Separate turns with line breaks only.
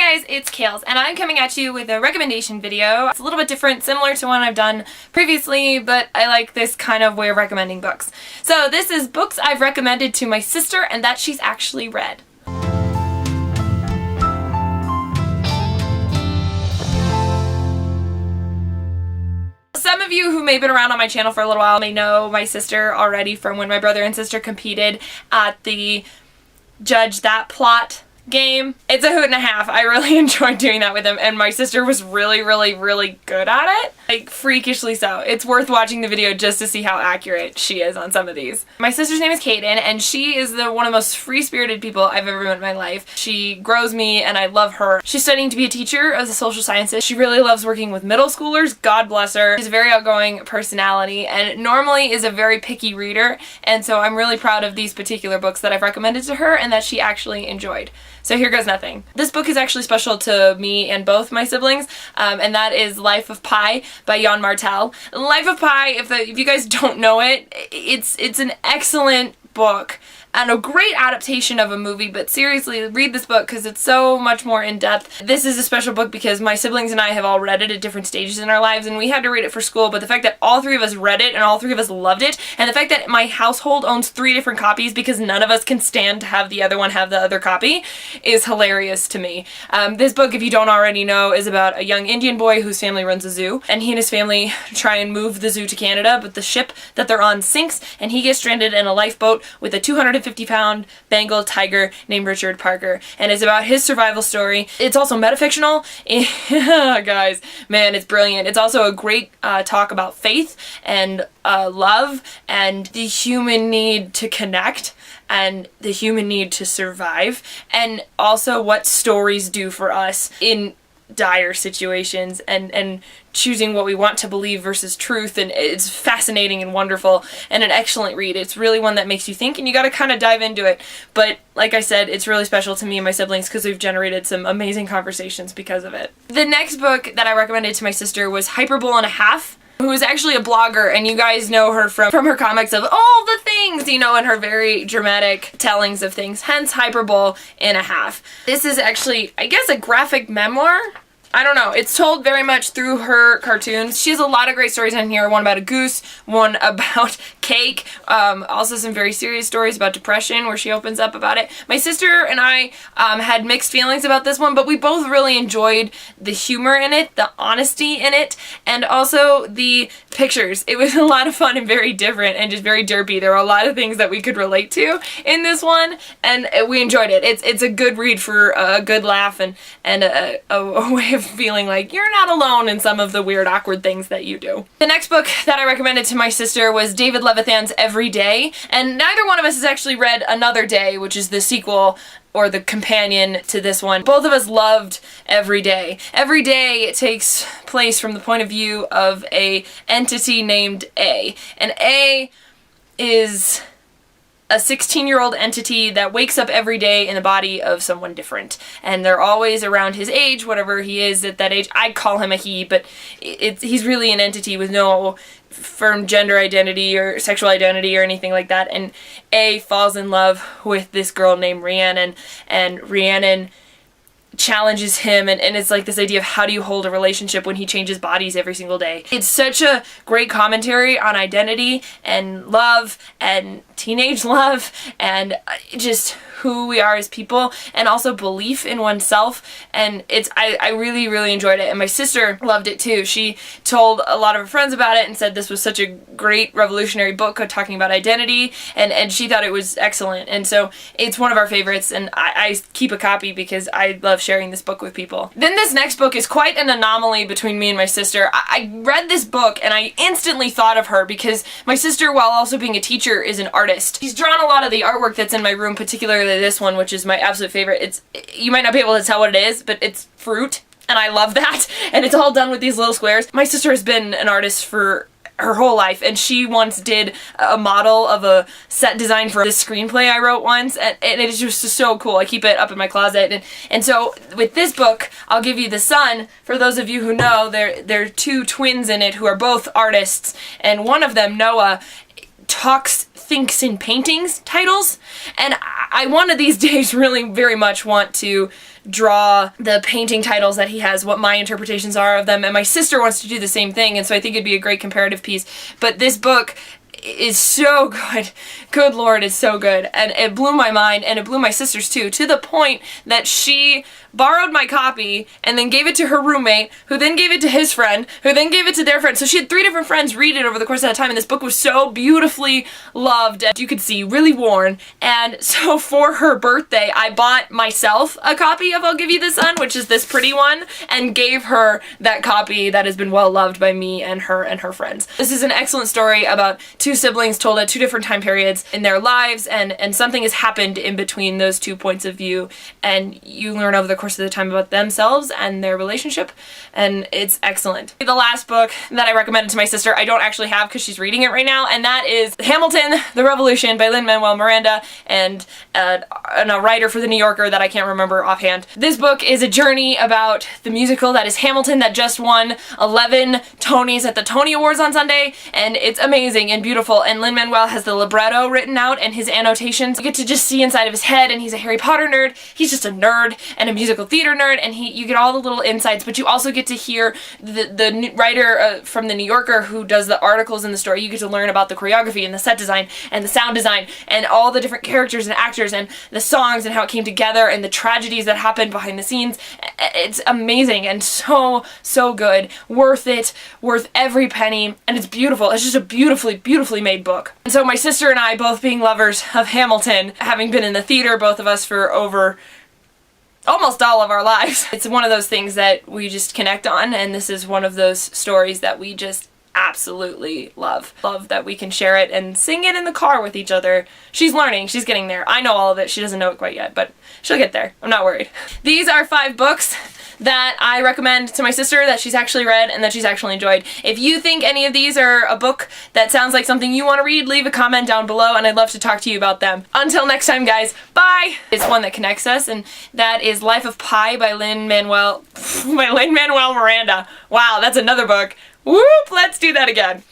Hey guys, it's Kales, and I'm coming at you with a recommendation video. It's a little bit different, similar to one I've done previously, but I like this kind of way of recommending books. So this is books I've recommended to my sister and that she's actually read. Some of you who may have been around on my channel for a little while may know my sister already from when my brother and sister competed at the Judge That Plot game. It's a hoot and a half. I really enjoyed doing that with him, and my sister was really good at it. Like, freakishly so. It's worth watching the video just to see how accurate she is on some of these. My sister's name is Kaden, and she is one of the most free-spirited people I've ever met in my life. She grows me, and I love her. She's studying to be a teacher of the social sciences. She really loves working with middle schoolers. God bless her. She's a very outgoing personality, and normally is a very picky reader, and so I'm really proud of these particular books that I've recommended to her and that she actually enjoyed. So here goes nothing. This book is actually special to me and both my siblings, and that is Life of Pi by Jan Martel. Life of Pi, if you guys don't know it, it's an excellent book and a great adaptation of a movie, but seriously, read this book because it's so much more in-depth. This is a special book because my siblings and I have all read it at different stages in our lives, and we had to read it for school, but the fact that all three of us read it and all three of us loved it, and the fact that my household owns 3 different copies because none of us can stand to have the other one have the other copy is hilarious to me. This book, if you don't already know, is about a young Indian boy whose family runs a zoo, and he and his family try and move the zoo to Canada, but the ship that they're on sinks, and he gets stranded in a lifeboat with a 250-pound Bengal tiger named Richard Parker, and it's about his survival story. It's also metafictional. Guys, man, it's brilliant. It's also a great talk about faith and love and the human need to connect and the human need to survive, and also what stories do for us in dire situations and choosing what we want to believe versus truth, and it's fascinating and wonderful and an excellent read. It's really one that makes you think, and you gotta kind of dive into it, but like I said, it's really special to me and my siblings because we've generated some amazing conversations because of it. The next book that I recommended to my sister was Hyperbole and a Half, who is actually a blogger, and you guys know her from her comics of all the things, you know, and her very dramatic tellings of things, hence Hyperbole and a Half. This is actually, I guess, a graphic memoir. I don't know. It's told very much through her cartoons. She has a lot of great stories in here. One about a goose, one about cake, also some very serious stories about depression where she opens up about it. My sister and I had mixed feelings about this one, but we both really enjoyed the humor in it, the honesty in it, and also the pictures. It was a lot of fun and very different and just very derpy. There were a lot of things that we could relate to in this one, and we enjoyed it. It's a good read for a good laugh and a way of feeling like you're not alone in some of the weird, awkward things that you do. The next book that I recommended to my sister was David Levithan's Every Day, and neither one of us has actually read Another Day, which is the sequel or the companion to this one. Both of us loved Every Day. Every Day takes place from the point of view of a entity named A, and A is a 16-year-old entity that wakes up every day in the body of someone different. And they're always around his age, whatever he is at that age. I'd call him a he, but he's really an entity with no firm gender identity or sexual identity or anything like that. And A falls in love with this girl named Rhiannon, and Rhiannon challenges him, and it's like this idea of how do you hold a relationship when he changes bodies every single day. It's such a great commentary on identity and love and teenage love and just who we are as people, and also belief in oneself, and I really enjoyed it, and my sister loved it too. She told a lot of her friends about it and said this was such a great revolutionary book talking about identity, and she thought it was excellent, and so it's one of our favorites, and I keep a copy because I love sharing this book with people. Then this next book is quite an anomaly between me and my sister. I read this book and I instantly thought of her because my sister, while also being a teacher, is an artist. She's drawn a lot of the artwork that's in my room, particularly this one, which is my absolute favorite. You might not be able to tell what it is, but it's fruit, and I love that, and it's all done with these little squares. My sister has been an artist for her whole life, and she once did a model of a set design for this screenplay I wrote once, and it is just so cool. I keep it up in my closet, and so with this book, I'll give you the son. For those of you who know, there are 2 twins in it who are both artists, and one of them, Noah, thinks in paintings titles, and I one of these days really very much want to draw the painting titles that he has, what my interpretations are of them, and my sister wants to do the same thing, and so I think it'd be a great comparative piece. But this book is so good. Good Lord, it's so good. And it blew my mind, and it blew my sister's too, to the point that she borrowed my copy and then gave it to her roommate, who then gave it to his friend, who then gave it to their friend. So she had 3 different friends read it over the course of that time, and this book was so beautifully loved, you could see, really worn. And so for her birthday, I bought myself a copy of I'll Give You the Sun, which is this pretty one, and gave her that copy that has been well loved by me and her friends. This is an excellent story about 2 siblings told at 2 different time periods in their lives, and something has happened in between those 2 points of view, and you learn over the course of the time about themselves and their relationship, and it's excellent. The last book that I recommended to my sister, I don't actually have because she's reading it right now, and that is Hamilton, The Revolution by Lin-Manuel Miranda, and a writer for The New Yorker that I can't remember offhand. This book is a journey about the musical that is Hamilton, that just won 11 Tonys at the Tony Awards on Sunday, and it's amazing and beautiful, and Lin-Manuel has the libretto written out and his annotations. You get to just see inside of his head, and he's a Harry Potter nerd. He's just a nerd and a musical theater nerd, and you get all the little insights, but you also get to hear the writer from The New Yorker who does the articles in the story. You get to learn about the choreography and the set design and the sound design and all the different characters and actors and the songs and how it came together and the tragedies that happened behind the scenes. It's amazing and so good. Worth it. Worth every penny. And it's beautiful. It's just a beautifully made book. And so my sister and I, both being lovers of Hamilton, having been in the theater, both of us, for over almost all of our lives, it's one of those things that we just connect on, and this is one of those stories that we just absolutely love. Love that we can share it and sing it in the car with each other. She's learning. She's getting there. I know all of it. She doesn't know it quite yet, but she'll get there. I'm not worried. These are 5 books that I recommend to my sister that she's actually read and that she's actually enjoyed. If you think any of these are a book that sounds like something you want to read, leave a comment down below and I'd love to talk to you about them. Until next time, guys, bye! It's one that connects us, and that is Life of Pi by Lin-Manuel Miranda. Wow, that's another book. Whoop! Let's do that again.